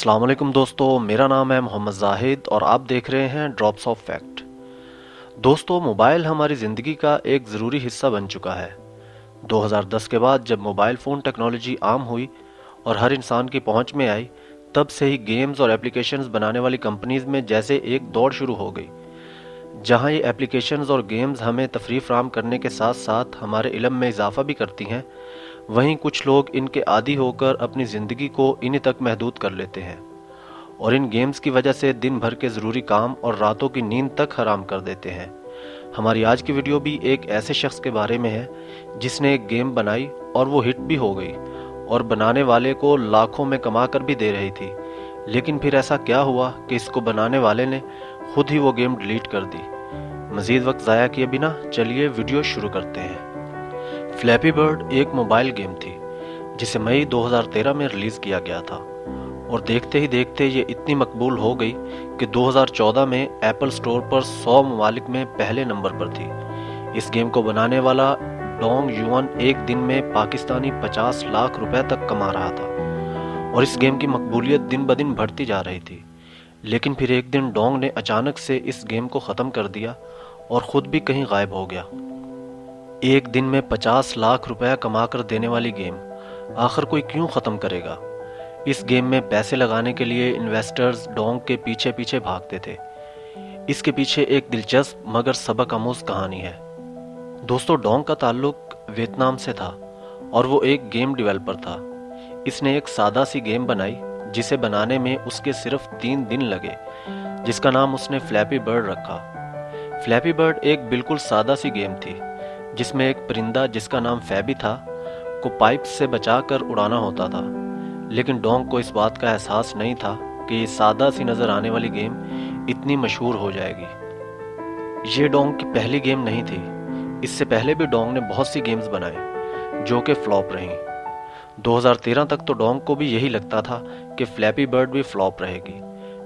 السلام علیکم دوستو، میرا نام ہے محمد زاہد اور آپ دیکھ رہے ہیں ڈراپس آف فیکٹ۔ دوستو، موبائل ہماری زندگی کا ایک ضروری حصہ بن چکا ہے۔ 2010 کے بعد جب موبائل فون ٹیکنالوجی عام ہوئی اور ہر انسان کی پہنچ میں آئی، تب سے ہی گیمز اور اپلیکیشنز بنانے والی کمپنیز میں جیسے ایک دوڑ شروع ہو گئی، جہاں یہ اپلیکیشنز اور گیمز ہمیں تفریح فراہم کرنے کے ساتھ ساتھ ہمارے علم میں اضافہ بھی کرتی ہیں، وہیں کچھ لوگ ان کے عادی ہو کر اپنی زندگی کو انہی تک محدود کر لیتے ہیں اور ان گیمز کی وجہ سے دن بھر کے ضروری کام اور راتوں کی نیند تک حرام کر دیتے ہیں۔ ہماری آج کی ویڈیو بھی ایک ایسے شخص کے بارے میں ہے جس نے ایک گیم بنائی اور وہ ہٹ بھی ہو گئی اور بنانے والے کو لاکھوں میں کما کر بھی دے رہی تھی، لیکن پھر ایسا کیا ہوا کہ اس کو بنانے والے نے خود ہی وہ گیم ڈیلیٹ کر دی۔ مزید وقت ضائع کیے بنا چلیے ویڈیو شروع کرتے ہیں۔ فلیپی برڈ ایک موبائل گیم تھی جسے مئی 2013 میں ریلیز کیا گیا تھا اور دیکھتے ہی دیکھتے یہ اتنی مقبول ہو گئی کہ 2014 میں ایپل سٹور پر 100 ممالک میں پہلے نمبر پر تھی۔ اس گیم کو بنانے والا ڈونگ یوان ایک دن میں پاکستانی 50 لاکھ روپے تک کما رہا تھا اور اس گیم کی مقبولیت دن بدن بڑھتی جا رہی تھی، لیکن پھر ایک دن ڈونگ نے اچانک سے اس گیم کو ختم کر دیا اور خود بھی کہیں غائب ہو گیا۔ ایک دن میں 50 لاکھ روپے کما کر دینے والی گیم آخر کوئی کیوں ختم کرے گا؟ اس گیم میں پیسے لگانے کے لیے انویسٹرز ڈونگ کے پیچھے پیچھے بھاگتے تھے۔ اس کے پیچھے ایک دلچسپ مگر سبق آموز کہانی ہے۔ دوستو، ڈونگ کا تعلق ویتنام سے تھا اور وہ ایک گیم ڈیولپر تھا۔ اس نے ایک سادہ سی گیم بنائی جسے بنانے میں اس کے صرف 3 دن لگے، جس کا نام اس نے فلیپی برڈ رکھا۔ فلیپی برڈ ایک بالکل سادہ سی گیم تھی جس میں ایک پرندہ جس کا نام فیبی تھا کو پائپ سے بچا کر اڑانا ہوتا تھا، لیکن ڈونگ کو اس بات کا احساس نہیں تھا کہ یہ سادہ سی نظر آنے والی گیم اتنی مشہور ہو جائے گی۔ یہ ڈونگ کی پہلی گیم نہیں تھی، اس سے پہلے بھی ڈونگ نے بہت سی گیمز بنائے جو کہ فلاپ رہیں۔ 2013 تک تو ڈونگ کو بھی یہی لگتا تھا کہ فلیپی برڈ بھی فلاپ رہے گی،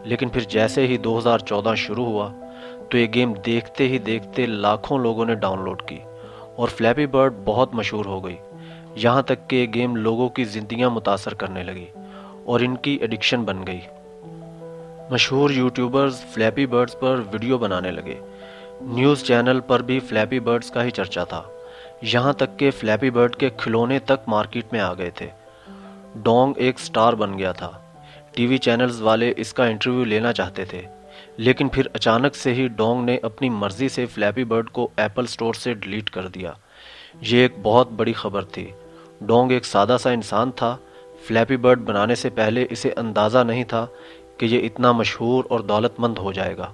لیکن پھر جیسے ہی 2014 شروع ہوا تو یہ گیم دیکھتے ہی دیکھتے لاکھوں لوگوں نے ڈاؤن لوڈ کی اور فلیپی برڈ بہت مشہور ہو گئی، یہاں تک کہ یہ گیم لوگوں کی زندگیاں متاثر کرنے لگی اور ان کی ایڈکشن بن گئی۔ مشہور یوٹیوبرز فلیپی برڈز پر ویڈیو بنانے لگے، نیوز چینل پر بھی فلیپی برڈز کا ہی چرچا تھا، یہاں تک کہ فلیپی برڈ کے کھلونے تک مارکیٹ میں آ گئے تھے۔ ڈونگ ایک سٹار بن گیا تھا، ٹی وی چینلز والے اس کا انٹرویو لینا چاہتے تھے، لیکن پھر اچانک سے ہی ڈونگ نے اپنی مرضی سے فلیپی برڈ کو ایپل سٹور سے ڈیلیٹ کر دیا۔ یہ ایک بہت بڑی خبر تھی۔ ڈونگ ایک سادہ سا انسان تھا، فلیپی برڈ بنانے سے پہلے اسے اندازہ نہیں تھا کہ یہ اتنا مشہور اور دولت مند ہو جائے گا۔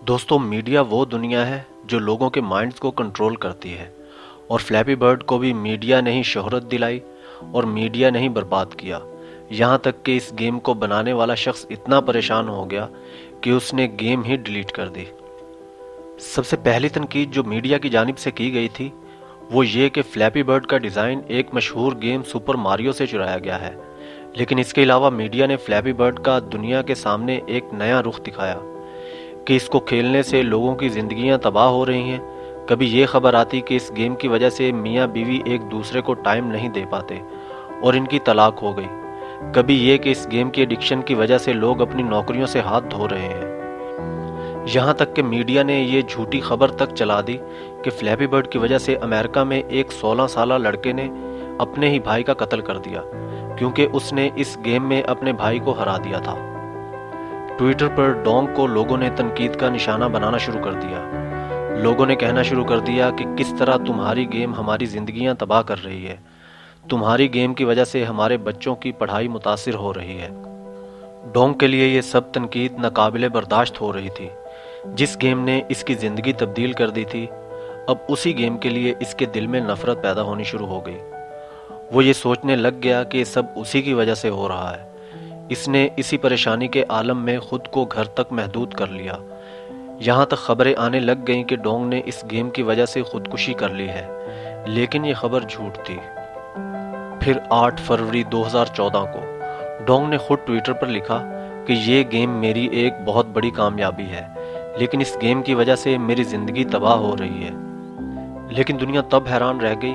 دوستو، میڈیا وہ دنیا ہے جو لوگوں کے مائنڈز کو کنٹرول کرتی ہے، اور فلیپی برڈ کو بھی میڈیا نے ہی شہرت دلائی اور میڈیا نے ہی برباد کیا، یہاں تک کہ اس گیم کو بنانے والا شخص اتنا پریشان ہو گیا کہ اس نے گیم ہی ڈیلیٹ کر دی۔ سب سے پہلی تنقید جو میڈیا کی جانب سے کی گئی تھی وہ یہ کہ فلیپی برڈ کا ڈیزائن ایک مشہور گیم سپر ماریو سے چرایا گیا ہے، لیکن اس کے علاوہ میڈیا نے فلیپی برڈ کا دنیا کے سامنے ایک نیا رخ دکھایا کہ اس کو کھیلنے سے لوگوں کی زندگیاں تباہ ہو رہی ہیں۔ کبھی یہ خبر آتی کہ اس گیم کی وجہ سے میاں بیوی ایک دوسرے کو ٹائم نہیں دے پاتے اور ان کی طلاق ہو گئی، کبھی یہ کہ اس گیم کی ایڈکشن کی وجہ سے لوگ اپنی نوکریوں سے ہاتھ دھو رہے ہیں، یہاں تک کہ میڈیا نے یہ جھوٹی خبر تک چلا دی کہ فلیپی برڈ کی وجہ سے امریکہ میں ایک 16 سالہ لڑکے نے اپنے ہی بھائی کا قتل کر دیا کیونکہ اس نے اس گیم میں اپنے بھائی کو ہرا دیا تھا۔ ٹویٹر پر ڈونگ کو لوگوں نے تنقید کا نشانہ بنانا شروع کر دیا۔ لوگوں نے کہنا شروع کر دیا کہ کس طرح تمہاری گیم ہماری زندگیاں تباہ کر رہی ہے، تمہاری گیم کی وجہ سے ہمارے بچوں کی پڑھائی متاثر ہو رہی ہے۔ ڈونگ کے لیے یہ سب تنقید ناقابل برداشت ہو رہی تھی۔ جس گیم نے اس کی زندگی تبدیل کر دی تھی، اب اسی گیم کے لیے اس کے دل میں نفرت پیدا ہونی شروع ہو گئی۔ وہ یہ سوچنے لگ گیا کہ یہ سب اسی کی وجہ سے ہو رہا ہے۔ اس نے اسی پریشانی کے عالم میں خود کو گھر تک محدود کر لیا، یہاں تک خبریں آنے لگ گئیں کہ ڈونگ نے اس گیم کی وجہ سے خودکشی کر لی ہے، لیکن یہ خبر جھوٹ تھی۔ پھر 8 فروری 2014 کو ڈونگ نے خود ٹویٹر پر لکھا کہ یہ گیم میری ایک بہت بڑی کامیابی ہے، لیکن اس گیم کی وجہ سے میری زندگی تباہ ہو رہی ہے۔ لیکن دنیا تب حیران رہ گئی